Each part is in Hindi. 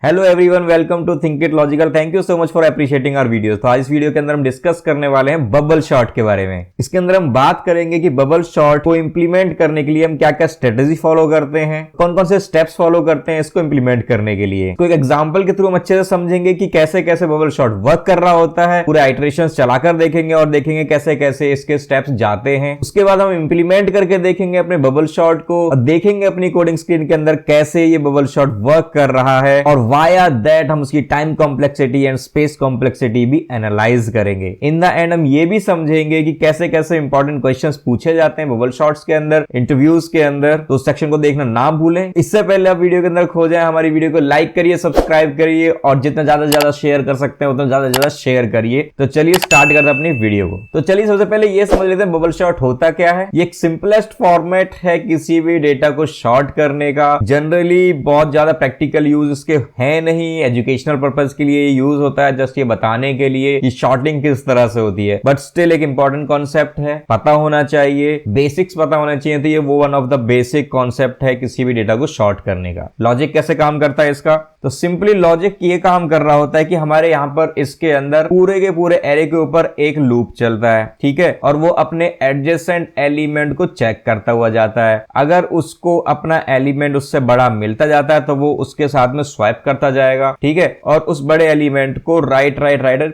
Hello everyone, welcome to think it logical. Thank you so much for appreciating our videos. तो आज इस वीडियो के अंदर हम डिस्कस करने वाले हैं बबल शॉट के बारे में। इसके अंदर हम बात करेंगे कि बबल शॉट को इंप्लीमेंट करने के लिए हम क्या क्या स्ट्रेटेजी फॉलो करते हैं, कौन कौन से स्टेप्स फॉलो करते हैं इसको इंप्लीमेंट करने के लिए। तो एक एग्जांपल के थ्रू हम अच्छे से समझेंगे कि कैसे कैसे बबल शॉट वर्क कर रहा होता है। पूरे आइटरेशंस चलाकर देखेंगे और देखेंगे कैसे कैसे इसके स्टेप्स जाते हैं। उसके बाद हम इंप्लीमेंट करके देखेंगे अपने बबल शॉट को और देखेंगे अपनी कोडिंग स्क्रीन के अंदर कैसे ये बबल शॉट वर्क कर रहा है, और वाया दैट हम उसकी time complexity and space complexity भी एनालाइज करेंगे। इन द एंड हम ये भी समझेंगे कि कैसे कैसे इंपॉर्टेंट क्वेश्चंस पूछे जाते हैं बबल शॉट्स के अंदर, इंटरव्यूज के अंदर। तो उस सेक्शन को देखना ना भूलें। इससे पहले आप वीडियो के अंदर खो जाए, हमारी वीडियो को लाइक करिए, सब्सक्राइब करिए और जितना ज्यादा से ज्यादा शेयर कर सकते हैं उतना ज्यादा से ज्यादा शेयर करिए। तो चलिए स्टार्ट करते हैं अपनी वीडियो को। तो चलिए सबसे पहले ये समझ लेते हैं बबल शॉट होता क्या है। ये एक सिंपलेस्ट फॉर्मेट है किसी भी डेटा को शॉर्ट करने का। जनरली बहुत ज्यादा प्रैक्टिकल यूज इसके है नहीं, एजुकेशनल पर्पस के लिए यूज होता है, जस्ट ये बताने के लिए कि शॉर्टिंग किस तरह से होती है। बट स्टिल एक इंपॉर्टेंट कॉन्सेप्ट है, पता होना चाहिए, बेसिक्स पता होना चाहिए। तो ये वो one of the basic concept है किसी भी डेटा को शॉर्ट करने का। लॉजिक कैसे काम करता है इसका, तो सिंपली लॉजिक ये काम कर रहा होता है कि हमारे यहां पर इसके अंदर पूरे के पूरे एरे के ऊपर एक लूप चलता है, ठीक है, और वो अपने एडजेसेंट एलिमेंट को चेक करता हुआ जाता है। अगर उसको अपना एलिमेंट उससे बड़ा मिलता जाता है तो वो उसके साथ में स्वाइप करता जाएगा, ठीक है, और उस बड़े एलिमेंट को राइट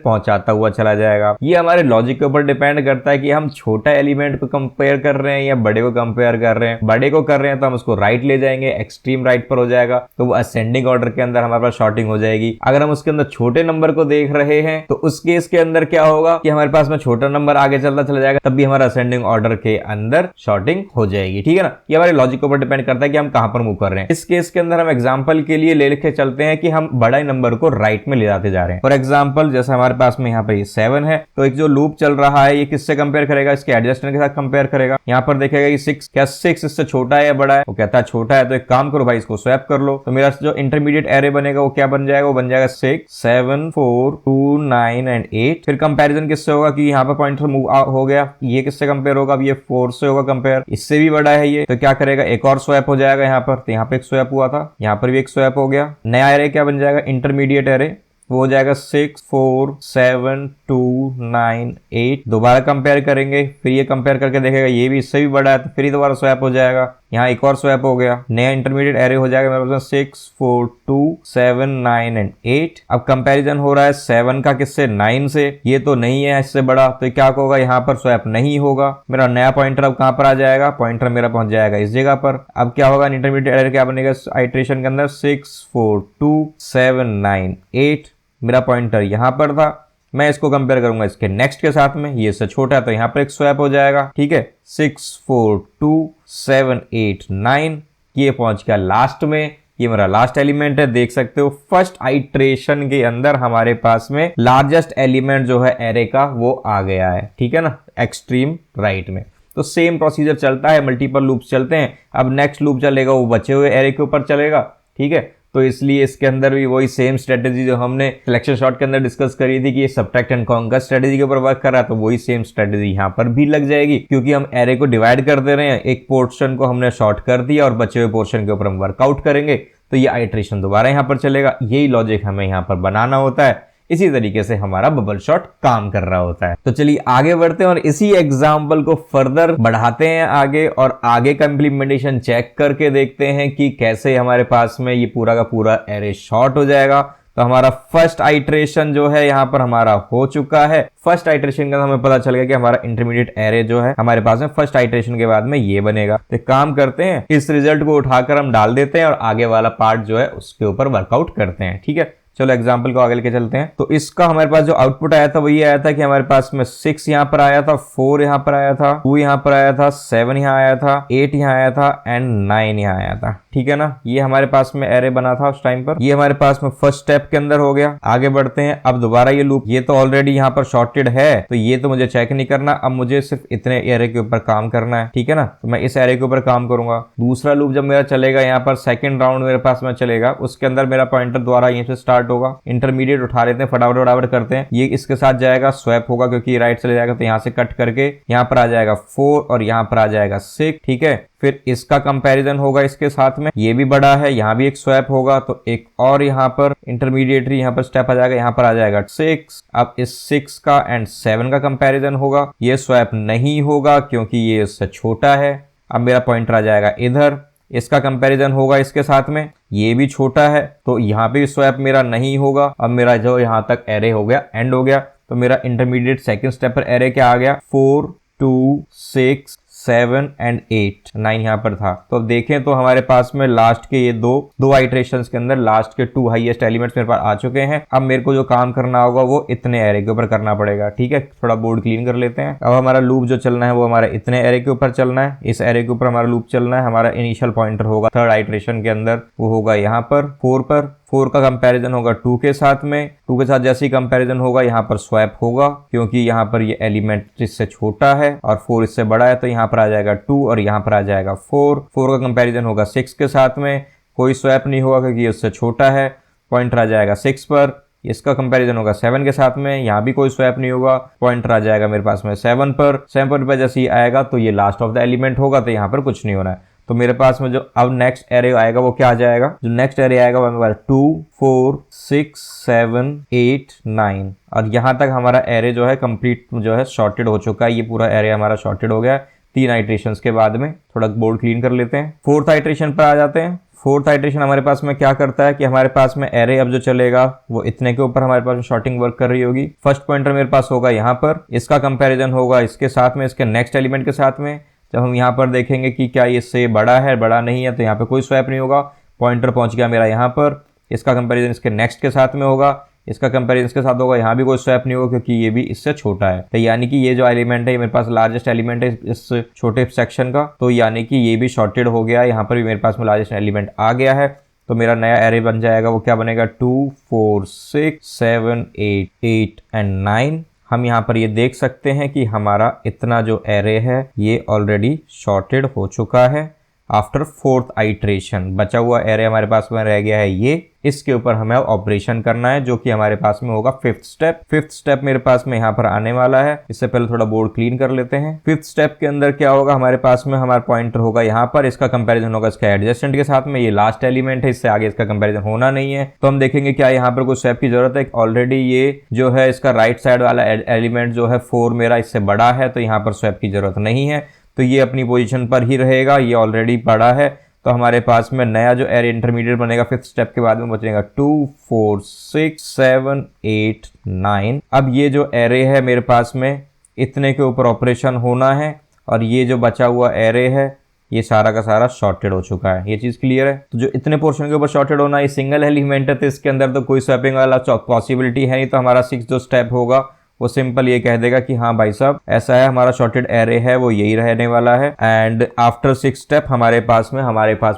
पहुंचाता हुआ चला जाएगा। ये हमारे लॉजिक के ऊपर डिपेंड करता है कि हम छोटा एलिमेंट को कंपेयर कर रहे हैं या बड़े को कंपेयर कर रहे हैं। बड़े को कर रहे हैं तो हम उसको राइट ले जाएंगे, एक्सट्रीम राइट पर हो जाएगा, तो वो असेंडिंग ऑर्डर के अंदर हमारे पास शॉर्टिंग हो जाएगी। अगर हम उसके अंदर छोटे नंबर को देख रहे हैं तो उस केस के अंदर क्या होगा कि हमारे पास में छोटा नंबर आगे चलता चला जाएगा, तब भी हमारा असेंडिंग ऑर्डर के अंदर शॉर्टिंग हो जाएगी, ठीक है ना। ये हमारे लॉजिक के ऊपर डिपेंड करता है कि हम कहां पर मूव कर रहे हैं। इस केस के अंदर हम एग्जांपल के लिए ले लिखे चलते हैं कि हम बड़ा नंबर को राइट में ले जाते जा रहे हैं। फॉर एग्जांपल जैसे हमारे पास में यहाँ पर 7 है, तो एक जो लूप चल रहा है ये किससे कंपेयर करेगा, इसके एडजस्टेंट के साथ कंपेयर करेगा। यहाँ पर देखेगा कि 6 क्या 6 इससे छोटा है या बड़ा है, वो कहता है छोटा है। तो एक काम करो भाई, इसको स्वैप कर लो। तो मेरा जो इंटरमीडिएट एरे बनेगा वो क्या बन जाएगा, वो बन जाएगा 6, 7, 4, 2, 9 एंड 8। फिर कंपैरिजन किससे होगा कि यहाँ पर पॉइंटर मूव हो गया, ये किससे कंपेयर होगा, अब ये 4 से होगा कंपेयर, इससे भी बड़ा है ये। तो क्या करेगा, एक और स्वैप हो जाएगा यहाँ पर। तो यहाँ पे एक स्वैप हुआ था, यहाँ पर भी एक स्वैप हो गया। नया एरे क्या बन जाएगा, इंटरमीडिएट एरे, वो हो जाएगा 6, 4, 7, 2, 9, 8। दोबारा कंपेयर करेंगे, फिर ये कंपेयर करके देखेगा ये भी इससे भी बड़ा है, तो फिर ही दोबारा स्वैप हो जाएगा। यहाँ एक और स्वैप हो गया, नया इंटरमीडिएट एरे हो जाएगा मेरे पास 6, 4, 2, 7, 9 एंड 8। अब कंपैरिजन हो रहा है 7 का किससे, 9 से। ये तो नहीं है इससे बड़ा, तो क्या होगा, यहाँ पर स्वैप नहीं होगा। मेरा नया पॉइंटर अब कहां पर आ जाएगा, पॉइंटर मेरा पहुंच जाएगा इस जगह पर। अब क्या होगा, इंटरमीडिएट एरे क्या बनेगा आइट्रेशन के अंदर, 6, 4, 2, 7, 9, 8। मेरा पॉइंटर यहां पर था, मैं इसको कंपेयर करूंगा इसके नेक्स्ट के साथ में, ये इससे छोटा है तो यहां पर एक स्वैप हो जाएगा, ठीक है। 6, 4, 2, 7, 8, 9, ये पहुंच गया लास्ट में। ये मेरा लास्ट एलिमेंट है, देख सकते हो फर्स्ट आइट्रेशन के अंदर हमारे पास में लार्जेस्ट एलिमेंट जो है एरे का वो आ गया है, ठीक है ना, एक्सट्रीम राइट में। तो सेम प्रोसीजर चलता है, मल्टीपल लूप्स चलते हैं। अब नेक्स्ट लूप चलेगा वो बचे हुए एरे के ऊपर चलेगा, ठीक है। तो इसलिए इसके अंदर भी वही सेम स्ट्रेटेजी जो हमने सिलेक्शन शॉट के अंदर डिस्कस करी थी कि ये सबट्रैक्ट एंड कॉन्कर स्ट्रेटेजी के ऊपर वर्क कर रहा है, तो वही सेम स्ट्रेटेजी यहाँ पर भी लग जाएगी, क्योंकि हम एरे को डिवाइड कर दे रहे हैं। एक पोर्शन को हमने शॉर्ट कर दिया और बचे हुए पोर्शन के ऊपर हम वर्कआउट करेंगे, तो ये आइट्रेशन दोबारा यहाँ पर चलेगा। यही लॉजिक हमें यहाँ पर बनाना होता है। इसी तरीके से हमारा बबल शॉट काम कर रहा होता है। तो चलिए आगे बढ़ते हैं और इसी एग्जाम्पल को फर्दर बढ़ाते हैं आगे, और आगे का इंप्लीमेंटेशन चेक करके देखते हैं कि कैसे हमारे पास में ये पूरा का पूरा एरे शॉर्ट हो जाएगा। तो हमारा फर्स्ट आइट्रेशन जो है यहाँ पर हमारा हो चुका है। फर्स्ट आइट्रेशन का हमें पता चल गया कि हमारा इंटरमीडिएट एरे जो है हमारे पास में फर्स्ट आइट्रेशन के बाद में ये बनेगा। तो काम करते हैं, इस रिजल्ट को उठाकर हम डाल देते हैं और आगे वाला पार्ट जो है उसके ऊपर वर्कआउट करते हैं, ठीक है। चलो एग्जाम्पल को आगे लेके चलते हैं। तो इसका हमारे पास जो आउटपुट आया था वो ये आया था कि हमारे पास में 6 यहाँ पर आया था, 4 यहाँ पर आया था, 2 यहाँ पर आया था, 7 यहाँ आया था, 8 यहाँ आया था एंड 9 यहाँ आया था, ठीक है ना। ये हमारे पास में एरे बना था उस टाइम पर। ये हमारे पास में फर्स्ट स्टेप के अंदर हो गया। आगे बढ़ते हैं, अब दोबारा ये लूप, ये तो ऑलरेडी यहाँ पर शॉर्टेड है, तो ये तो मुझे चेक नहीं करना। अब मुझे सिर्फ इतने एरे के ऊपर काम करना है, ठीक है ना। तो मैं इस एरे के ऊपर काम करूंगा। दूसरा लूप जब मेरा चलेगा यहाँ पर, सेकंड राउंड मेरे पास में चलेगा, उसके अंदर मेरा पॉइंटर द्वारा यहीं से स्टार्ट स्टार्ट होगा। इंटरमीडिएट उठा लेते हैं, फटाफट फटाफट करते हैं। ये इसके साथ जाएगा, स्वैप होगा क्योंकि राइट चले जाएगा, तो यहाँ से कट करके यहाँ पर आ जाएगा 4 और यहाँ पर आ जाएगा 6, ठीक है। फिर इसका कंपैरिजन होगा इसके साथ में, ये भी बड़ा है, यहाँ भी एक स्वैप होगा, तो एक और यहाँ पर इंटरमीडिएटरी यहाँ पर स्टेप आ जाएगा, यहाँ पर आ जाएगा 6। अब इस 6 का एंड 7 का कंपैरिजन होगा, ये स्वैप नहीं होगा क्योंकि ये इससे छोटा है। अब मेरा पॉइंटर आ जाएगा इधर, इसका कंपैरिजन होगा इसके साथ में, ये भी छोटा है, तो यहाँ पे भी स्वैप मेरा नहीं होगा। अब मेरा जो यहाँ तक एरे हो गया, एंड हो गया, तो मेरा इंटरमीडिएट सेकंड स्टेप पर एरे क्या आ गया, 4 2 6 7 एंड 8 9 यहाँ पर था। तो अब देखें तो हमारे पास में लास्ट के ये दो आइटरेशंस के अंदर लास्ट के 2 हाईएस्ट एलिमेंट्स मेरे पास आ चुके हैं। अब मेरे को जो काम करना होगा वो इतने एरे के ऊपर करना पड़ेगा, ठीक है। थोड़ा बोर्ड क्लीन कर लेते हैं। अब हमारा लूप जो चलना है वो हमारा इतने एरे के ऊपर चलना है, इस एरे के ऊपर हमारा लूप चलना है। हमारा इनिशियल पॉइंटर होगा थर्ड आइटरेशन के अंदर, वो होगा यहाँ पर 4 पर। 4 का कंपैरिजन होगा 2 के साथ में, 2 के साथ जैसे ही कंपैरिजन होगा यहाँ पर स्वैप होगा क्योंकि यहाँ पर ये एलिमेंट इससे छोटा है और 4 इससे बड़ा है, तो यहाँ पर आ जाएगा 2 और यहाँ पर आ जाएगा 4। 4 का कंपैरिजन होगा 6 के साथ में, कोई स्वैप नहीं होगा क्योंकि ये उससे छोटा है, पॉइंटर आ जाएगा 6 पर। इसका कंपैरिजन होगा 7 के साथ में, यहाँ भी कोई स्वैप नहीं होगा, पॉइंटर आ जाएगा मेरे पास में 7 पर। 7 पर जैसे ही आएगा तो ये लास्ट ऑफ द एलिमेंट होगा, तो यहाँ पर कुछ नहीं होना है। तो मेरे पास में जो अब नेक्स्ट एरे आएगा वो क्या आ जाएगा, जो नेक्स्ट एरे आएगा वो मेरे पास 2 4 6 7 8 9, और यहाँ तक हमारा एरे जो है कंप्लीट जो है शॉर्टेड हो चुका है। ये पूरा एरे हमारा शॉर्टेड हो गया 3 आइटरेशंस के बाद में। थोड़ा बोर्ड क्लीन कर लेते हैं, 4th आइटरेशन पर आ जाते हैं। 4th आइटरेशन हमारे पास में क्या करता है कि हमारे पास में एरे अब जो चलेगा वो इतने के ऊपर हमारे पास शॉर्टिंग वर्क कर रही होगी। फर्स्ट पॉइंटर मेरे पास होगा यहाँ पर, इसका कंपैरिजन होगा इसके साथ में, इसके नेक्स्ट एलिमेंट के साथ में। जब हम यहाँ पर देखेंगे कि क्या ये इससे बड़ा है बड़ा नहीं है, तो यहाँ पे कोई स्वैप नहीं होगा। पॉइंटर पहुंच गया मेरा यहाँ पर, इसका कंपैरिजन इसके नेक्स्ट के साथ में होगा, इसका कंपैरिजन इसके साथ होगा, यहाँ भी कोई स्वैप नहीं होगा क्योंकि ये भी इससे छोटा है। तो यानी कि ये जो एलिमेंट है ये मेरे पास लार्जेस्ट एलिमेंट है इस छोटे सेक्शन का, तो यानी कि ये भी शॉर्टेड हो गया। यहाँ पर भी मेरे पास में लार्जेस्ट एलिमेंट आ गया है, तो मेरा नया एरे बन जाएगा। वो क्या बनेगा, 2 4 6 7 8 एंड 9। हम यहाँ पर ये देख सकते हैं कि हमारा इतना जो एरे है ये ऑलरेडी शॉर्टेड हो चुका है आफ्टर 4th आइटरेशन। बचा हुआ एरे हमारे पास में रह गया है ये, इसके ऊपर हमें ऑपरेशन करना है जो कि हमारे पास में होगा 5th स्टेप। 5th स्टेप मेरे पास में यहाँ पर आने वाला है। इससे पहले थोड़ा बोर्ड क्लीन कर लेते हैं। 5th स्टेप के अंदर क्या होगा, हमारे पास में हमारा पॉइंटर होगा यहाँ पर, इसका कंपैरिजन होगा इसका एडजेसेंट के साथ में। ये लास्ट एलिमेंट है, इससे आगे इसका कंपैरिजन होना नहीं है। तो हम देखेंगे क्या यहाँ पर कोई स्टेप की जरूरत है। ऑलरेडी ये जो है इसका राइट साइड वाला एलिमेंट जो है 4 मेरा इससे बड़ा है, तो यहाँ पर स्वैप की जरूरत नहीं है, तो ये अपनी पोजीशन पर ही रहेगा, ये ऑलरेडी बड़ा है। तो हमारे पास में नया जो एरे इंटरमीडिएट बनेगा 5th स्टेप के बाद में बचेगा 2 4 6 7 8 9। अब ये जो एरे है मेरे पास में इतने के ऊपर ऑपरेशन होना है, और ये जो बचा हुआ एरे है ये सारा का सारा शॉर्टेड हो चुका है। ये चीज क्लियर है। तो जो इतने पोर्शन के ऊपर शॉर्टेड होना, ये सिंगल एलिमेंट है, तो इसके अंदर तो कोई स्वैपिंग वाला पॉसिबिलिटी है नहीं। तो हमारा 6th जो स्टेप होगा वो सिंपल ये कह देगा कि हाँ भाई साहब ऐसा है, हमारा शॉर्टेड एरे है वो यही रहने वाला है। एंड आफ्टर 6th स्टेप हमारे पास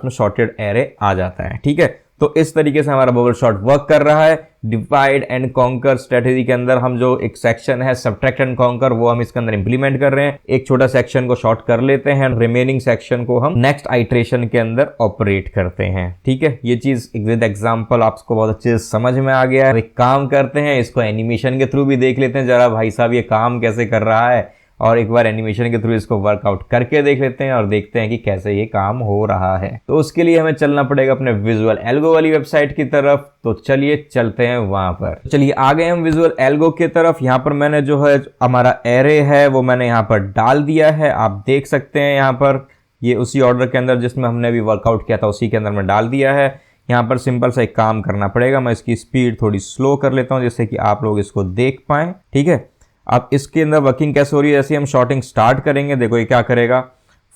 में शॉर्टेड एरे आ जाता है, ठीक है। तो इस तरीके से हमारा बबल शॉर्ट वर्क कर रहा है। डिवाइड एंड कॉन्कर स्ट्रेटेजी के अंदर हम जो एक सेक्शन है सब्ट्रैक्ट एंड कॉन्कर, वो हम इसके अंदर इंप्लीमेंट कर रहे हैं। एक छोटा सेक्शन को शॉर्ट कर लेते हैं, रिमेनिंग सेक्शन को हम नेक्स्ट आइटरेशन के अंदर ऑपरेट करते हैं, ठीक है। ये चीज विद एग्जांपल आपको बहुत अच्छे से समझ में आ गया है। एक काम करते हैं, इसको एनिमेशन के थ्रू भी देख लेते हैं जरा भाई साहब ये काम कैसे कर रहा है, और एक बार एनिमेशन के थ्रू इसको वर्कआउट करके देख लेते हैं और देखते हैं कि कैसे ये काम हो रहा है। तो उसके लिए हमें चलना पड़ेगा अपने विजुअल एल्गो वाली वेबसाइट की तरफ। तो चलिए चलते हैं वहां पर। चलिए आ गए हम विजुअल एल्गो की तरफ। यहाँ पर मैंने जो है हमारा एरे है वो मैंने यहाँ पर डाल दिया है। आप देख सकते हैं यहाँ पर ये उसी ऑर्डर के अंदर जिसमें हमने अभी वर्कआउट किया था उसी के अंदर मैं डाल दिया है। यहाँ पर सिंपल सा एक काम करना पड़ेगा, मैं इसकी स्पीड थोड़ी स्लो कर लेता हूँ जिससे कि आप लोग इसको देख पाएं, ठीक है। अब इसके अंदर वर्किंग कैसे हो रही है, जैसे हम शॉर्टिंग स्टार्ट करेंगे देखो ये क्या करेगा।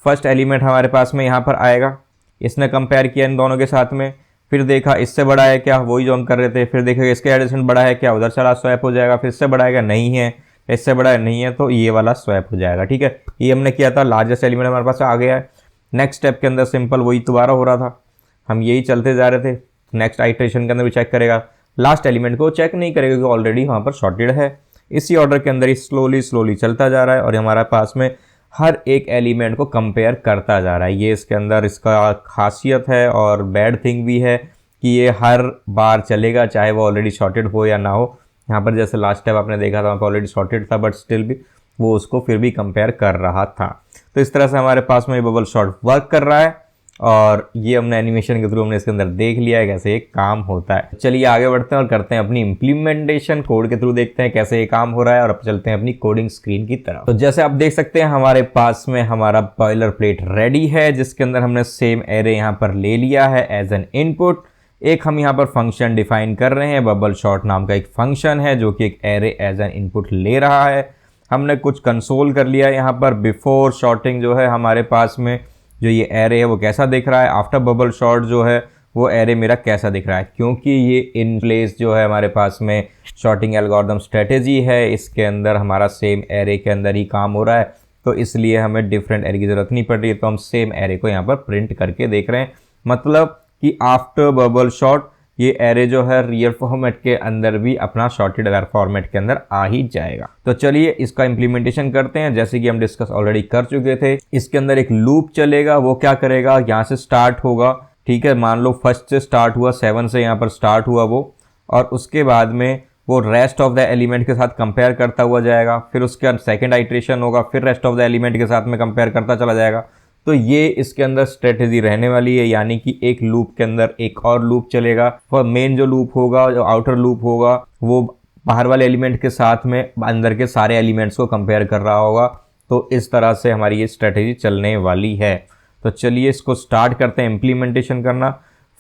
फर्स्ट एलिमेंट हमारे पास में यहाँ पर आएगा, इसने कंपेयर किया इन दोनों के साथ में, फिर देखा इससे बड़ा है क्या, वही जो हम कर रहे थे, फिर देखेगा इसके एडजेसेंट बड़ा है क्या, उधर चला स्वैप हो जाएगा, फिर इससे बड़ा है क्या, नहीं है, इससे बड़ा है नहीं है, तो ये वाला स्वैप हो जाएगा, ठीक है। ये हमने किया था, लार्जेस्ट एलिमेंट हमारे पास आ गया है। नेक्स्ट स्टेप के अंदर सिंपल वही दोबारा हो रहा था, हम यही चलते जा रहे थे। नेक्स्ट आइटरेशन के अंदर भी चेक करेगा, लास्ट एलिमेंट को चेक नहीं करेगा क्योंकि ऑलरेडी वहाँ पर शॉर्टेड है। इसी ऑर्डर के अंदर ही स्लोली चलता जा रहा है और हमारे पास में हर एक एलिमेंट को कंपेयर करता जा रहा है। ये इसके अंदर इसका खासियत है और बैड थिंग भी है कि ये हर बार चलेगा, चाहे वो ऑलरेडी शॉर्टेड हो या ना हो। यहाँ पर जैसे लास्ट टाइम आपने देखा था वहाँ पर ऑलरेडी शॉर्टेड था, बट स्टिल भी वो उसको फिर भी कंपेयर कर रहा था। तो इस तरह से हमारे पास में ये बबल शॉर्ट वर्क कर रहा है, और ये हमने एनिमेशन के थ्रू हमने इसके अंदर देख लिया है कैसे ये काम होता है। चलिए आगे बढ़ते हैं और करते हैं अपनी इम्प्लीमेंटेशन, कोड के थ्रू देखते हैं कैसे ये काम हो रहा है, और अब चलते हैं अपनी कोडिंग स्क्रीन की तरफ। तो जैसे आप देख सकते हैं हमारे पास में हमारा बॉयलर प्लेट रेडी है, जिसके अंदर हमने सेम एरे यहाँ पर ले लिया है एज एन इनपुट। एक हम यहाँ पर फंक्शन डिफाइन कर रहे हैं, बबल शॉर्ट नाम का एक फंक्शन है जो कि एक एरे एज एन इनपुट ले रहा है। हमने कुछ कंसोल कर लिया है यहाँ पर। बिफोर शॉर्टिंग जो है हमारे पास में जो ये एरे है वो कैसा दिख रहा है, आफ्टर बबल शॉर्ट जो है वो एरे मेरा कैसा दिख रहा है, क्योंकि ये इन प्लेस जो है हमारे पास में शॉर्टिंग एल्गोरिथम स्ट्रेटेजी है, इसके अंदर हमारा सेम एरे के अंदर ही काम हो रहा है, तो इसलिए हमें डिफरेंट एरे की ज़रूरत नहीं पड़ रही है। तो हम सेम एरे को यहाँ पर प्रिंट करके देख रहे हैं, मतलब कि आफ्टर बबल शॉर्ट ये एरे जो है रियल फॉर्मेट के अंदर भी अपना शॉर्टेड फॉर्मेट के अंदर आ ही जाएगा। तो चलिए इसका इंप्लीमेंटेशन करते हैं। जैसे कि हम डिस्कस ऑलरेडी कर चुके थे, इसके अंदर एक लूप चलेगा। वो क्या करेगा, यहाँ से स्टार्ट होगा, ठीक है, मान लो फर्स्ट से स्टार्ट हुआ, 7 से यहाँ पर स्टार्ट हुआ वो, और उसके बाद में वो रेस्ट ऑफ द एलिमेंट के साथ कंपेयर करता हुआ जाएगा। फिर उसके सेकंड आइट्रेशन होगा, फिर रेस्ट ऑफ द एलिमेंट के साथ में कंपेयर करता चला जाएगा। तो ये इसके अंदर स्ट्रेटेजी रहने वाली है, यानी कि एक लूप के अंदर एक और लूप चलेगा। और मेन जो लूप होगा, जो आउटर लूप होगा, वो बाहर वाले एलिमेंट के साथ में अंदर के सारे एलिमेंट्स को कंपेयर कर रहा होगा। तो इस तरह से हमारी ये स्ट्रेटेजी चलने वाली है। तो चलिए इसको स्टार्ट करते हैं इम्प्लीमेंटेशन करना।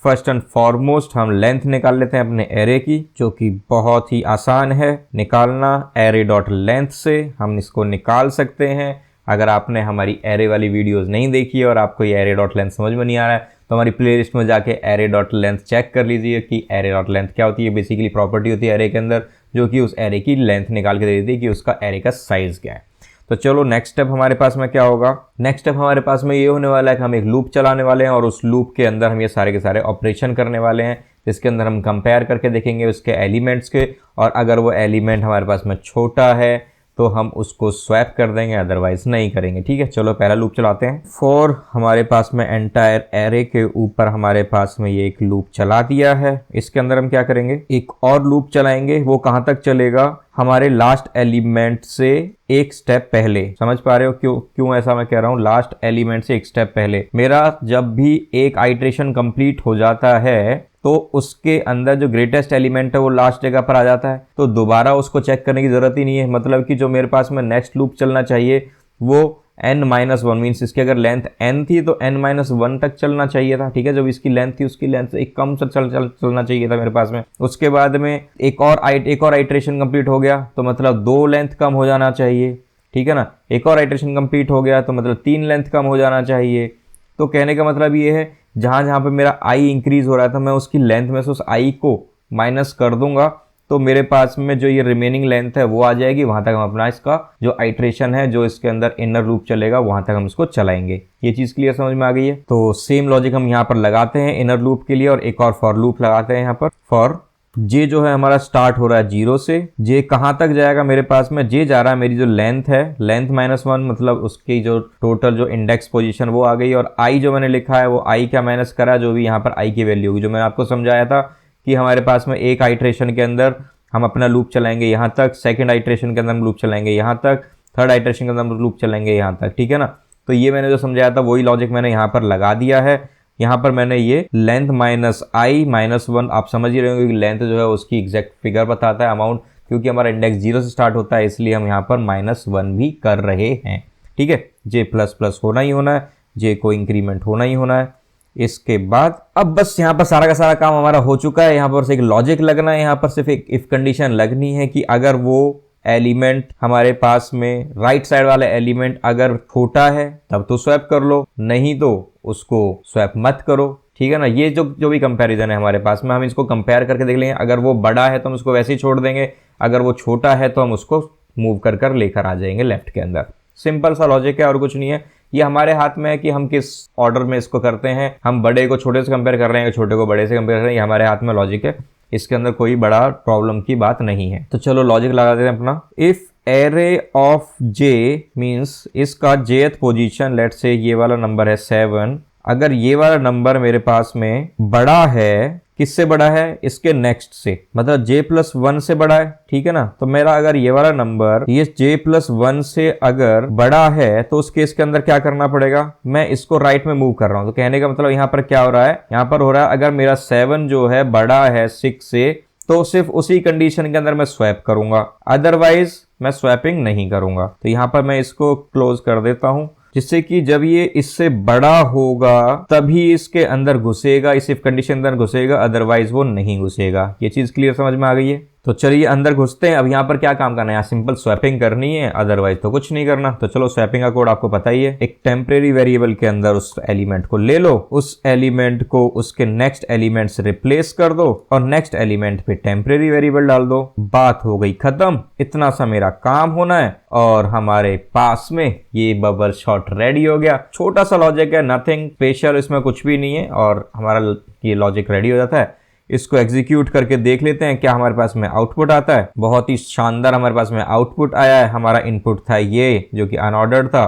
फर्स्ट एंड फॉरमोस्ट हम लेंथ निकाल लेते हैं अपने एरे की, जो कि बहुत ही आसान है निकालना। एरे डॉट लेंथ से हम इसको निकाल सकते हैं। अगर आपने हमारी एरे वाली वीडियोस नहीं देखी है और आपको ये एरे डॉट लेंथ समझ में नहीं आ रहा है, तो हमारी प्लेलिस्ट में जाके एरे डॉट लेंथ चेक कर लीजिए कि एरे डॉट लेंथ क्या होती है। बेसिकली प्रॉपर्टी होती है एरे के अंदर, जो कि उस एरे की लेंथ निकाल के दे देती है कि उसका एरे का साइज क्या है। तो चलो नेक्स्ट स्टेप हमारे पास में क्या होगा। नेक्स्ट स्टेप हमारे पास में ये होने वाला है कि हम एक लूप चलाने वाले हैं, और उस लूप के अंदर हम ये सारे के सारे ऑपरेशन करने वाले हैं, जिसके अंदर हम कंपेयर करके देखेंगे उसके एलिमेंट्स के, और अगर वो एलिमेंट हमारे पास में छोटा है तो हम उसको स्वैप कर देंगे, अदरवाइज नहीं करेंगे। ठीक है, चलो पहला लूप चलाते हैं। फॉर हमारे पास में एंटायर एरे के ऊपर हमारे पास में ये एक लूप चला दिया है। इसके अंदर हम क्या करेंगे, एक और लूप चलाएंगे। वो कहाँ तक चलेगा, हमारे लास्ट एलिमेंट से एक स्टेप पहले। समझ पा रहे हो क्यों ऐसा मैं कह रहा हूँ, लास्ट एलिमेंट से एक स्टेप पहले। मेरा जब भी एक आइट्रेशन कंप्लीट हो जाता है तो उसके अंदर जो ग्रेटेस्ट एलिमेंट है वो लास्ट जगह पर आ जाता है, तो दोबारा उसको चेक करने की जरूरत ही नहीं है। मतलब कि जो मेरे पास में नेक्स्ट लूप चलना चाहिए वो n-1 मीन्स इसकी अगर लेंथ n थी तो n-1 तक चलना चाहिए था। ठीक है, जब इसकी लेंथ थी उसकी लेंथ से एक कम से चलना चाहिए था मेरे पास में। उसके बाद में एक और आइट्रेशन कंप्लीट हो गया तो मतलब 2 लेंथ कम हो जाना चाहिए। ठीक है ना, एक और आइट्रेशन कंप्लीट हो गया तो मतलब 3 लेंथ कम हो जाना चाहिए। तो कहने का मतलब ये है, जहाँ पे मेरा आई इंक्रीज हो रहा था मैं उसकी लेंथ में से उस आई को माइनस कर दूंगा, तो मेरे पास में जो ये रिमेनिंग लेंथ है वो आ जाएगी। वहां तक हम अपना इसका जो आइट्रेशन है, जो इसके अंदर इनर लूप चलेगा, वहां तक हम इसको चलाएंगे। ये चीज क्लियर समझ में आ गई है। तो सेम लॉजिक हम यहाँ पर लगाते हैं इनर लूप के लिए, और एक और फॉर लूप लगाते हैं यहाँ पर। फॉर जे जो है हमारा स्टार्ट हो रहा है 0 से। जे कहाँ तक जाएगा मेरे पास में, जे जा रहा है मेरी जो लेंथ है, लेंथ -1 मतलब उसकी जो टोटल जो इंडेक्स पोजीशन वो आ गई। और आई जो मैंने लिखा है वो आई क्या माइनस करा, जो भी यहाँ पर आई की वैल्यू होगी, जो मैंने आपको समझाया था कि हमारे पास में एक आइट्रेशन के अंदर हम अपना लूप चलाएंगे यहाँ तक, सेकेंड आइट्रेशन के अंदर हम लूप चलाएंगे यहाँ तक, थर्ड आइट्रेशन के अंदर हम लूप चलाएंगे यहाँ तक। ठीक है ना, तो ये मैंने जो समझाया था वही लॉजिक मैंने यहाँ पर लगा दिया है। यहाँ पर मैंने ये लेंथ -i-1, आप समझ ही रहे होंगे कि लेंथ जो है उसकी एग्जैक्ट फिगर बताता है, अमाउंट, क्योंकि हमारा इंडेक्स 0 से स्टार्ट होता है, इसलिए हम यहाँ पर -1 भी कर रहे हैं। ठीक है, जे प्लस होना ही होना है, जे को इंक्रीमेंट होना ही होना है। इसके बाद अब बस यहाँ पर सारा का सारा काम हमारा हो चुका है। यहाँ पर सिर्फ एक लॉजिक लगना है, यहाँ पर सिर्फ एक इफ कंडीशन लगनी है कि अगर वो एलिमेंट हमारे पास में राइट साइड वाला एलिमेंट अगर छोटा है तब तो स्वैप कर लो, नहीं तो उसको स्वैप मत करो। ठीक है ना, ये जो भी कंपैरिजन है हमारे पास में, हम इसको कंपेयर करके देख लेंगे। अगर वो बड़ा है तो हम उसको वैसे ही छोड़ देंगे, अगर वो छोटा है तो हम उसको मूव कर लेकर आ जाएंगे लेफ्ट के अंदर। सिंपल सा लॉजिक है और कुछ नहीं है। ये हमारे हाथ में है कि हम किस ऑर्डर में इसको करते हैं। हम बड़े को छोटे से कंपेयर कर रहे हैं, छोटे को बड़े से कंपेयर कर रहे हैं, ये हमारे हाथ में लॉजिक है। इसके अंदर कोई बड़ा प्रॉब्लम की बात नहीं है। तो चलो लॉजिक लगा देते हैं अपना। If array of J means इसका जेथ पोजीशन, लेट्स से ये वाला नंबर है 7, अगर ये वाला नंबर मेरे पास में बड़ा है किससे बड़ा है, इसके नेक्स्ट से, मतलब j+1 से बड़ा है, ठीक है ना। तो मेरा अगर ये वाला नंबर ये j+1 से अगर बड़ा है तो उस केस के अंदर क्या करना पड़ेगा, मैं इसको राइट में मूव कर रहा हूं। तो कहने का मतलब यहाँ पर क्या हो रहा है, यहाँ पर हो रहा है अगर मेरा 7 जो है बड़ा है 6 से, तो सिर्फ उसी कंडीशन के अंदर मैं स्वैप करूंगा, अदरवाइज मैं स्वैपिंग नहीं करूंगा। तो यहाँ पर मैं इसको क्लोज कर देता हूं, जिससे कि जब ये इससे बड़ा होगा तभी इसके अंदर घुसेगा, इस इफ कंडीशन अंदर घुसेगा, अदरवाइज वो नहीं घुसेगा। ये चीज क्लियर समझ में आ गई है। तो चलिए अंदर घुसते हैं। अब यहाँ पर क्या काम करना है, यहाँ सिंपल स्वैपिंग करनी है, अदरवाइज तो कुछ नहीं करना। तो चलो स्वैपिंग का कोड आपको पता ही है, एक टेम्परेरी वेरिएबल के अंदर उस एलिमेंट को ले लो, उस एलिमेंट को उसके नेक्स्ट एलिमेंट से रिप्लेस कर दो और नेक्स्ट एलिमेंट पे टेम्परेरी वेरिएबल डाल दो, बात हो गई खत्म। इतना सा मेरा काम होना है और हमारे पास में ये बबल शॉट रेडी हो गया। छोटा सा लॉजिक है, नथिंग स्पेशल, इसमें कुछ भी नहीं है और हमारा ये लॉजिक रेडी हो जाता है। इसको एग्जीक्यूट करके देख लेते हैं क्या हमारे पास में आउटपुट आता है। बहुत ही शानदार हमारे पास में आउटपुट आया है। हमारा इनपुट था ये जो कि अनऑर्डर्ड था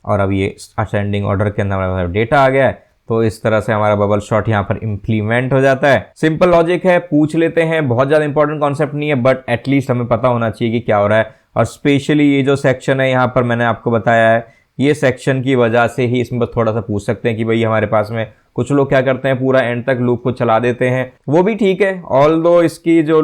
और अब ये असेंडिंग ऑर्डर के अंदर हमारे पास डेटा आ गया है। तो इस तरह से हमारा बबल शॉट यहाँ पर इंप्लीमेंट हो जाता है। सिंपल लॉजिक है, पूछ लेते हैं, बहुत ज्यादा इंपॉर्टेंट कॉन्सेप्ट नहीं है, बट एटलीस्ट हमें पता होना चाहिए कि क्या हो रहा है। और स्पेशली ये जो सेक्शन है यहाँ पर मैंने आपको बताया है, ये सेक्शन की वजह से ही इसमें थोड़ा सा पूछ सकते हैं कि भाई हमारे पास में कुछ लोग क्या करते हैं पूरा एंड तक लूप को चला देते हैं, वो भी ठीक है। ऑल्दो इसकी जो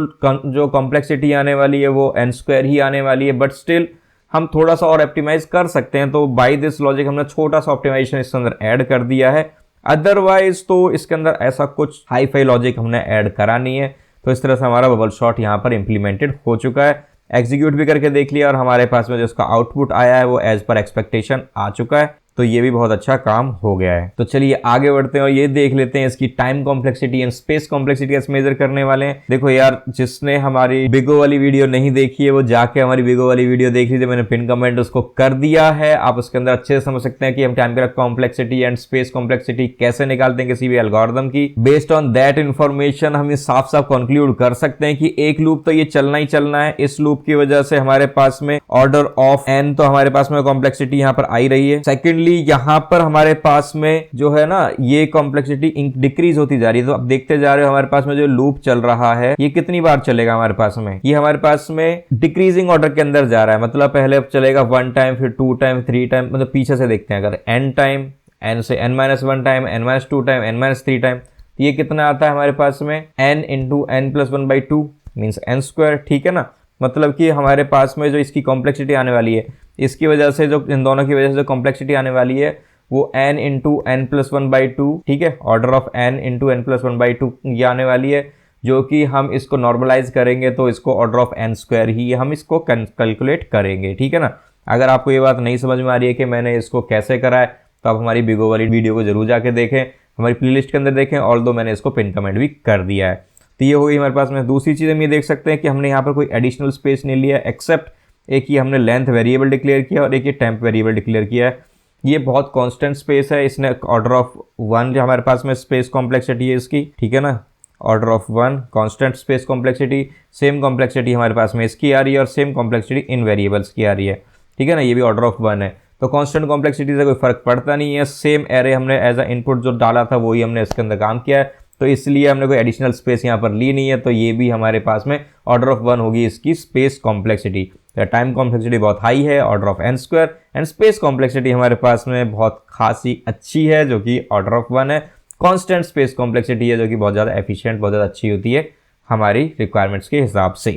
कॉम्प्लेक्सिटी आने वाली है वो n² ही आने वाली है, बट स्टिल हम थोड़ा सा और ऑप्टिमाइज कर सकते हैं। तो बाय दिस लॉजिक हमने छोटा सा ऑप्टिमाइजेशन इसके अंदर ऐड कर दिया है, अदरवाइज तो इसके अंदर ऐसा कुछ हाई फाई लॉजिक हमने ऐड करा नहीं है। तो इस तरह से हमारा बबल शॉट यहाँ पर इंप्लीमेंटेड हो चुका है। एग्जीक्यूट भी करके देख लिया और हमारे पास में जो इसका आउटपुट आया है वो एज पर एक्सपेक्टेशन आ चुका है। तो ये भी बहुत अच्छा काम हो गया है। तो चलिए आगे बढ़ते हैं और ये देख लेते हैं इसकी time complexity and space complexity कैसे मेजर करने वाले हैं। देखो यार, जिसने हमारी बिगो वाली वीडियो नहीं देखी है वो जाके हमारी बिगो वाली वीडियो देख लीजिए, मैंने पिन कमेंट उसको कर दिया है। आप उसके अंदर अच्छे से समझ सकते हैं कि हम time complexity and space complexity कैसे निकालते हैं किसी भी एल्गोरिथम की। बेस्ड ऑन दैट इन्फॉर्मेशन हम साफ साफ कंक्लूड कर सकते हैं कि एक लूप तो ये चलना ही चलना है। इस लूप की वजह से हमारे पास में ऑर्डर ऑफ n तो हमारे पास में कॉम्प्लेक्सिटी यहाँ पर आई रही है। सेकेंडली यहाँ पर हमारे पास में जो है ना ये कॉम्प्लेक्सिटी डिक्रीज होती जा रही है। तो अब देखते जा रहे हो हमारे पास में जो लूप चल रहा है ये कितनी बार चलेगा हमारे पास में, ये हमारे पास में डिक्रीजिंग ऑर्डर के अंदर जा रहा है। मतलब पहले चलेगा 1 टाइम, फिर 2 टाइम, 3 टाइम, मतलब पीछे से देखते हैं। अगर n टाइम, n से n-1 time, n-2 time, n-3 time, तो ये कितना आता है हमारे पास में n into n+1/2 means n²। ठीक है ना, मतलब कि हमारे पास में जो इसकी कॉम्प्लेक्सिटी आने वाली है, इसकी वजह से जो इन दोनों की वजह से जो कॉम्प्लेक्सिटी आने वाली है वो n इंटू n+1/2, ठीक है, order of n into n+1/2 ये आने वाली है, जो कि हम इसको नॉर्मलाइज करेंगे तो इसको ऑर्डर ऑफ n² ही हम इसको कैलकुलेट करेंगे। ठीक है ना। अगर आपको ये बात नहीं समझ में आ रही है कि मैंने इसको कैसे करा है तो आप हमारी बिगो वाली वीडियो को जरूर जाके देखें, हमारी प्लेलिस्ट के अंदर देखें, ऑल्दो मैंने इसको पिन कमेंट भी कर दिया है। तो ये हो गई हमारे पास में। दूसरी चीज़ हम ये देख सकते हैं कि हमने यहाँ पर कोई एडिशनल स्पेस नहीं लिया, एक्सेप्ट एक ही हमने लेंथ वेरिएबल डिक्लेयर किया और एक ये टेम्प वेरिएबल डिक्लेयर किया है। ये बहुत कांस्टेंट स्पेस है, इसने ऑर्डर ऑफ 1 जो हमारे पास में स्पेस कॉम्प्लेक्सिटी है इसकी, ठीक है ना, order of 1 constant space complexity. Same complexity हमारे पास में इसकी आ रही है और सेम कॉम्प्लेक्सिटी इन वेरिएबल्स की आ रही है, ठीक है ना, ये भी ऑर्डर ऑफ 1 है। तो कांस्टेंट कॉम्प्लेक्सिटी से कोई फर्क पड़ता नहीं है। सेम एरे हमने एज अ इनपुट जो डाला था वही हमने इसके अंदर काम किया है, तो इसलिए हमने कोई एडिशनल स्पेस यहाँ पर ली नहीं है। तो ये भी हमारे पास में ऑर्डर ऑफ 1 होगी इसकी स्पेस कॉम्प्लेक्सिटी। तो टाइम कॉम्प्लेक्सिटी बहुत हाई है, order of n² and space complexity हमारे पास में बहुत खासी अच्छी है जो कि ऑर्डर ऑफ 1 है। कांस्टेंट स्पेस कॉम्प्लेक्सिटी है जो कि बहुत ज़्यादा एफिशिएंट, बहुत ज़्यादा अच्छी होती है हमारी रिक्वायरमेंट्स के हिसाब से।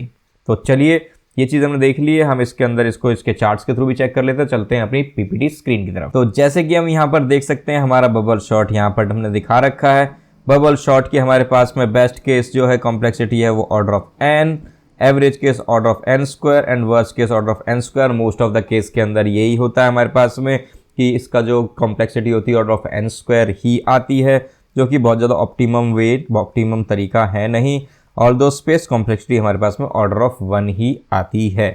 तो चलिए ये चीज़ हमने देख ली है, हम इसके अंदर इसको इसके चार्ट्स के थ्रू भी चेक कर लेते हैं। चलते हैं अपनी पीपीटी स्क्रीन की तरफ। तो जैसे कि हम यहाँ पर देख सकते हैं हमारा बबल शॉट यहाँ पर हमने दिखा रखा है। बबल शॉट की हमारे पास में बेस्ट केस जो है कॉम्प्लेक्सिटी है वो order of n, average case order of n² and worst case order of n²। Most of the case के अंदर यही होता है हमारे पास में कि इसका जो कॉम्प्लेक्सिटी होती है ऑर्डर ऑफ n² ही आती है, जो कि बहुत ज़्यादा ऑप्टिमम तरीका है नहीं। ऑल्दो स्पेस कॉम्प्लेक्सिटी हमारे पास में ऑर्डर ऑफ 1 ही आती है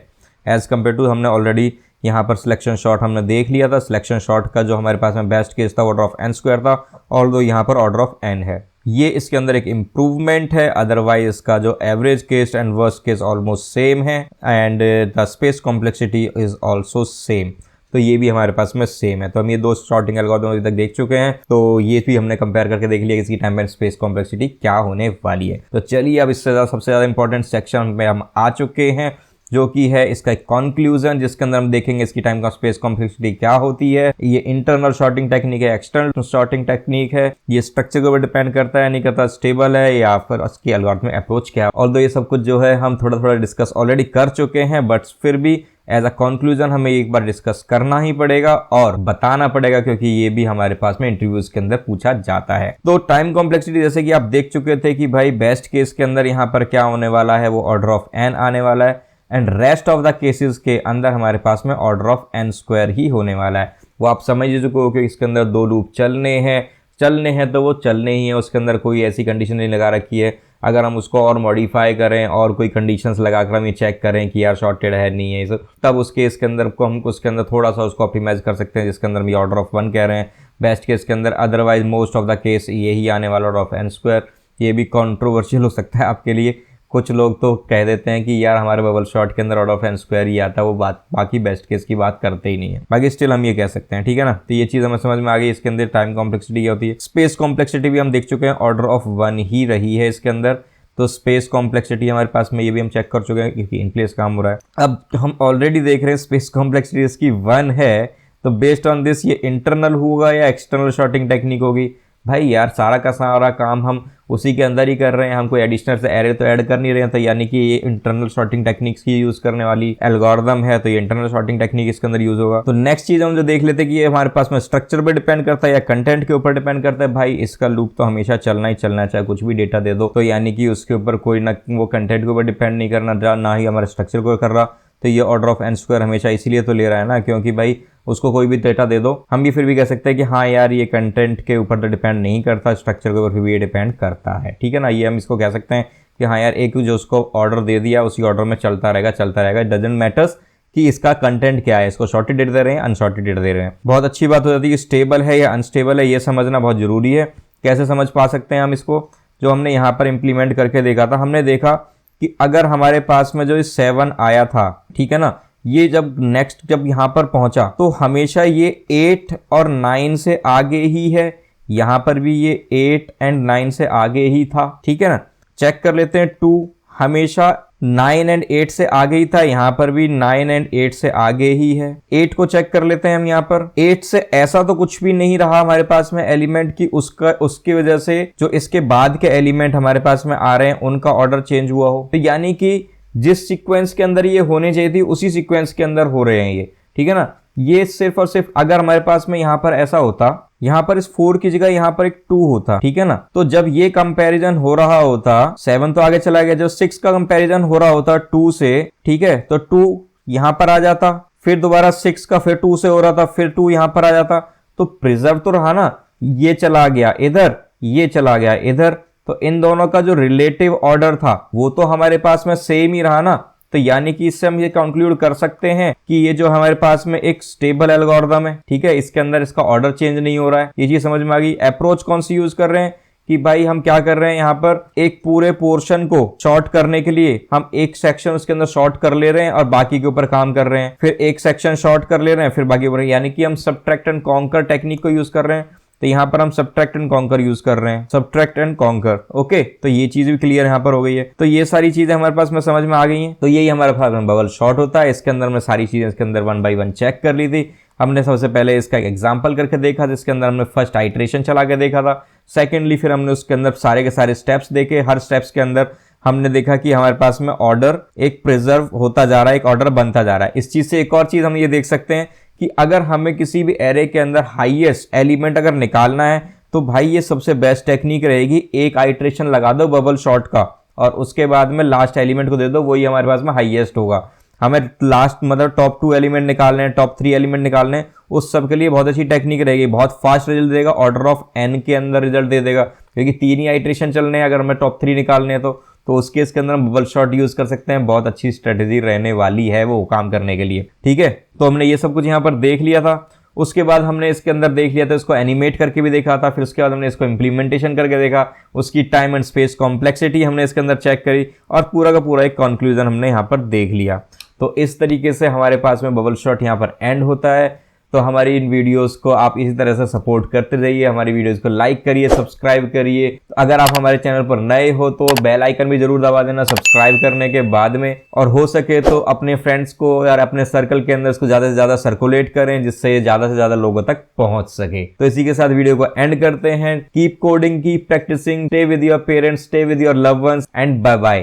एज कम्पेयर टू, हमने ऑलरेडी यहाँ पर सिलेक्शन शॉट हमने देख लिया था। सिलेक्शन शॉट का जो हमारे पास में बेस्ट केस था ऑर्डर ऑफ n² था, ऑल्दो यहाँ पर ऑर्डर ऑफ n है। ये इसके अंदर एक इम्प्रूवमेंट है, अदरवाइज इसका जो average case and worst case almost same है and the space complexity is also same. तो तो ये भी हमारे पास में सेम है। तो हम ये दो सॉर्टिंग एल्गोरिथम अभी तक देख चुके हैं, तो ये भी हमने कंपेयर करके देख लिया इसकी टाइम एंड स्पेस कॉम्प्लेक्सिटी क्या होने वाली है। तो चलिए अब इससे सबसे ज़्यादा इंपॉर्टेंट सेक्शन में हम आ चुके हैं, जो कि है इसका एक कंक्लूजन, जिसके अंदर हम देखेंगे इसकी टाइम का स्पेस कॉम्प्लेक्सिटी क्या होती है, ये इंटरनल सॉर्टिंग टेक्निक है, एक्सटर्नल सॉर्टिंग टेक्निक है, ये स्ट्रक्चर के ऊपर डिपेंड करता है नहीं करता, स्टेबल है या फिर उसकी एल्गोरिथम अप्रोच क्या है। ऑल्दो ये सब कुछ जो है हम थोड़ा थोड़ा डिस्कस ऑलरेडी कर चुके हैं, बट फिर भी एज अ कंक्लूजन हमें एक बार डिस्कस करना ही पड़ेगा और बताना पड़ेगा, क्योंकि ये भी हमारे पास में इंटरव्यूज के अंदर पूछा जाता है। तो टाइम कॉम्प्लेक्सिटी जैसे कि आप देख चुके थे कि भाई बेस्ट केस के अंदर यहाँ पर क्या होने वाला है, वो ऑर्डर ऑफ एन आने वाला है, and rest of the cases के अंदर हमारे पास में ऑर्डर ऑफ एन स्क्वायर ही होने वाला है। वो आप समझ चुके हो कि इसके अंदर दो लूप चलने हैं तो वो चलने ही है, उसके अंदर कोई ऐसी कंडीशन नहीं लगा रखी है। अगर हम उसको और मॉडिफाई करें और कोई कंडीशंस लगाकर हम ये चेक करें कि यार शॉर्टेड है नहीं है सब, तब उस केस के अंदर हम उसके अंदर थोड़ा सा उसको ऑप्टिमाइज कर सकते हैं, जिसके अंदर हम ये ऑर्डर ऑफ वन कह रहे हैं बेस्ट केस के अंदर। Otherwise most of the case यही आने वाला ऑर्डर ऑफ एन स्क्वायर। ये भी कॉन्ट्रोवर्शियल हो सकता है आपके लिए, कुछ लोग तो कह देते हैं कि यार हमारे बबल शॉट के अंदर ऑर्डर ऑफ एन स्क्वायर ही आता है, वो बात बाकी बेस्ट केस की बात करते ही नहीं है। बाकी स्टिल हम ये कह सकते हैं, ठीक है ना। तो ये चीज़ हमें समझ में आ गई। इसके अंदर टाइम कॉम्प्लेक्सिटी क्या होती है, स्पेस कॉम्प्लेक्सिटी भी हम देख चुके हैं, ऑर्डर ऑफ वन ही रही है इसके अंदर। तो स्पेस कॉम्प्लेक्सिटी हमारे पास में ये भी हम चेक कर चुके हैं क्योंकि इन प्लेस काम हो रहा है। अब हम ऑलरेडी देख रहे हैं स्पेस कॉम्प्लेक्सिटी इसकी वन है, तो बेस्ड ऑन दिस ये इंटरनल होगा या एक्सटर्नल शॉर्टिंग टेक्निक होगी। भाई यार सारा का सारा काम हम उसी के अंदर ही कर रहे हैं, हम कोई एडिशनल से एरे तो ऐड कर नहीं रहे हैं, तो यानी कि ये इंटरनल सॉर्टिंग टेक्निक्स की यूज करने वाली एल्गोरिथम है, तो ये इंटरनल सॉर्टिंग टेक्निक इसके अंदर यूज होगा। तो नेक्स्ट चीज हम जो देख लेते हैं कि ये हमारे पास में स्ट्रक्चर पे डिपेंड करता है या कंटेंट के ऊपर डिपेंड करता है। भाई इसका लूप तो हमेशा चलना ही चलना है, चाहे कुछ भी डेटा दे दो, तो यानी कि उसके ऊपर कोई ना वो कंटेंट के ऊपर डिपेंड नहीं करना, ना ही हमारे स्ट्रक्चर को कर रहा। तो ये ऑर्डर ऑफ एन स्क्वायर हमेशा इसीलिए तो ले रहा है ना, क्योंकि भाई उसको कोई भी डेटा दे दो, हम भी फिर भी कह सकते हैं कि हाँ यार ये कंटेंट के ऊपर तो डिपेंड नहीं करता, स्ट्रक्चर के ऊपर फिर भी ये डिपेंड करता है, ठीक है ना। ये हम इसको कह सकते हैं कि हाँ यार एक जो उसको ऑर्डर दे दिया उसी ऑर्डर में चलता रहेगा। इट डजंट मैटर्स कि इसका कंटेंट क्या है, इसको शॉर्टेड डेटा दे रहे हैं अनशॉर्टेड डेटा दे रहे हैं। बहुत अच्छी बात हो जाती है कि स्टेबल है या अनस्टेबल है, ये समझना बहुत जरूरी है। कैसे समझ पा सकते हैं हम इसको, जो हमने यहाँ पर इंप्लीमेंट करके देखा था, हमने देखा कि अगर हमारे पास में जो 7 आया था, ठीक है ना, ये जब यहाँ पर पहुंचा तो हमेशा ये 8 और 9 से आगे ही है, यहाँ पर भी ये 8 एंड 9 से आगे ही था, ठीक है ना। चेक कर लेते हैं 2 हमेशा 9 एंड 8 से आगे ही था, यहाँ पर भी 9 एंड 8 से आगे ही है। 8 को चेक कर लेते हैं हम, यहाँ पर 8 से ऐसा तो कुछ भी नहीं रहा हमारे पास में एलिमेंट की उसकी वजह से जो इसके बाद के एलिमेंट हमारे पास में आ रहे हैं उनका ऑर्डर चेंज हुआ हो। तो यानी कि जिस सीक्वेंस के अंदर ये होने चाहिए थी उसी सीक्वेंस के अंदर हो रहे हैं ये, ठीक है ना। ये सिर्फ और सिर्फ अगर हमारे पास में यहाँ पर ऐसा होता, यहाँ पर इस 4 की जगह यहाँ पर एक 2 होता, ठीक है ना, तो जब ये कंपैरिजन हो रहा होता, 7 तो आगे चला गया, जब 6 का कंपैरिजन हो रहा होता 2 से, ठीक है, तो 2 यहाँ पर आ जाता, फिर दोबारा 6 का फिर 2 से हो रहा था, फिर 2 यहाँ पर आ जाता, तो प्रिजर्व तो रहा ना। ये चला गया इधर, ये चला गया इधर, तो इन दोनों का जो रिलेटिव ऑर्डर था वो तो हमारे पास में सेम ही रहा ना। तो यानी कि इससे हम ये कंक्लूड कर सकते हैं कि ये जो हमारे पास में एक स्टेबल एल्गोरिथम है, ठीक है, इसके अंदर इसका ऑर्डर चेंज नहीं हो रहा है। ये चीज समझ में आ गई। अप्रोच कौन सी यूज कर रहे हैं कि भाई हम क्या कर रहे हैं, यहाँ पर एक पूरे पोर्शन को शॉर्ट करने के लिए हम एक सेक्शन उसके अंदर शॉर्ट कर ले रहे हैं और बाकी के ऊपर काम कर रहे हैं, फिर एक सेक्शन शॉर्ट कर ले रहे हैं, फिर बाकी ऊपर, यानी कि हम सबट्रैक्ट एंड कॉन्कर टेक्निक को यूज कर रहे हैं। तो यहाँ पर हम सबट्रैक्ट एंड कॉन्कर यूज कर रहे हैं, सबट्रैक्ट एंड कॉन्कर। ओके, तो ये चीज भी क्लियर यहाँ पर हो गई है। तो ये सारी चीजें हमारे पास में समझ में आ गई हैं। तो यही हमारे पास में बबल शॉर्ट होता है। इसके अंदर हमने सारी चीजें इसके अंदर 1 by 1 चेक कर ली थी। हमने सबसे पहले इसका एग्जाम्पल करके देखा, जिसके अंदर हमने फर्स्ट आइट्रेशन चला के देखा था। सेकेंडली फिर हमने उसके अंदर सारे के सारे स्टेप्स देखे। हर स्टेप्स के अंदर हमने देखा कि हमारे पास में ऑर्डर एक प्रिजर्व होता जा रहा है, एक ऑर्डर बनता जा रहा है। इस चीज से एक और चीज हम ये देख सकते हैं कि अगर हमें किसी भी एरे के अंदर हाईएस्ट एलिमेंट अगर निकालना है तो भाई ये सबसे बेस्ट टेक्निक रहेगी, एक आइट्रेशन लगा दो बबल शॉर्ट का और उसके बाद में लास्ट एलिमेंट को दे दो, वही हमारे पास में हाईएस्ट होगा। हमें लास्ट मतलब टॉप 2 एलिमेंट निकालने हैं, टॉप 3 एलिमेंट निकालने हैं, उस सब के लिए बहुत अच्छी टेक्निक रहेगी, बहुत फास्ट रिजल्ट देगा, ऑर्डर ऑफ एन के अंदर रिजल्ट दे देगा, क्योंकि 3 ही आइट्रेशन चलने हैं। अगर हमें टॉप 3 निकालने हैं तो उस केस के अंदर हम बबल शॉर्ट यूज कर सकते हैं। बहुत अच्छी स्ट्रेटेजी रहने वाली है वो काम करने के लिए, ठीक है। तो हमने ये सब कुछ यहाँ पर देख लिया था। उसके बाद हमने इसके अंदर देख लिया था, इसको एनिमेट करके भी देखा था। फिर उसके बाद हमने इसको इंप्लीमेंटेशन करके देखा, उसकी टाइम एंड स्पेस कॉम्प्लेक्सिटी हमने इसके अंदर चेक करी और पूरा का पूरा एक कंक्लूजन हमने यहाँ पर देख लिया। तो इस तरीके से हमारे पास में बबल शॉट यहाँ पर एंड होता है। तो हमारी इन वीडियोस को आप इसी तरह से सपोर्ट करते रहिए, हमारी वीडियोस को लाइक करिए, सब्सक्राइब करिए। अगर आप हमारे चैनल पर नए हो तो बेल आइकन भी जरूर दबा देना सब्सक्राइब करने के बाद में, और हो सके तो अपने फ्रेंड्स को या अपने सर्कल के अंदर इसको ज्यादा से ज्यादा सर्कुलेट करें, जिससे ये ज्यादा से ज्यादा लोगों तक पहुंच सके। तो इसी के साथ वीडियो को एंड करते हैं। Keep coding, keep practising, stay with your parents, stay with your loved ones and bye bye.